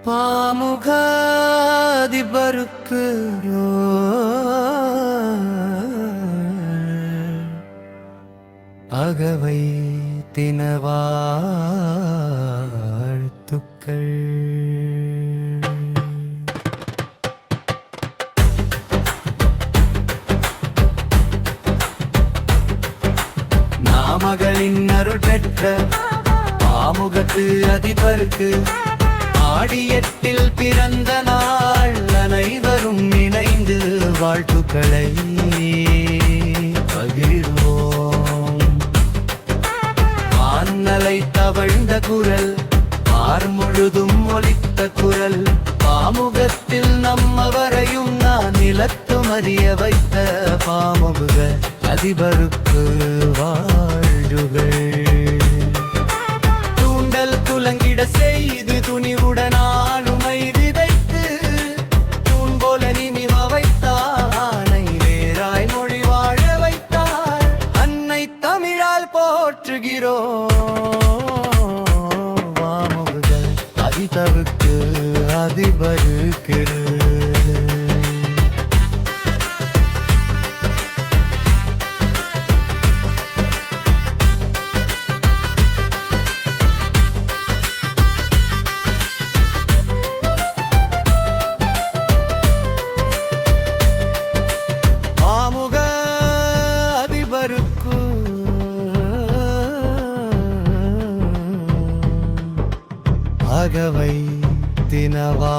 பாமுகாதிபருக்கு அகவை தினவாழ்த்துக்கள். நாமகளின் அருள் பெற்ற பாமுகத்து அதிபருக்கு ஆடியத்தில் பிறந்த நாள் அனைவரும் இணைந்து வாழ்த்துக்களை பகிர்வோம். வானலை தவழ்ந்த குரல் பார் முழுதும் ஒலித்த குரல் பாமுகத்தில் நம்மவரையும் நான் நிலத்தும் அறிய வைத்த பாமுக அதிபருக்கு வாழ்த்துகள். தூண்டல் குலங்கிட செய்து துணிவுடன் ஆளுமை விதைத்து தூண் போல நிமிவ வைத்தானை வேறாய் மொழி வாழ வைத்தார். அன்னை தமிழால் போற்றுகிறோம் வாமுகுகள் அதிபருக்கு அதிபருக்கு. அகவை தினவா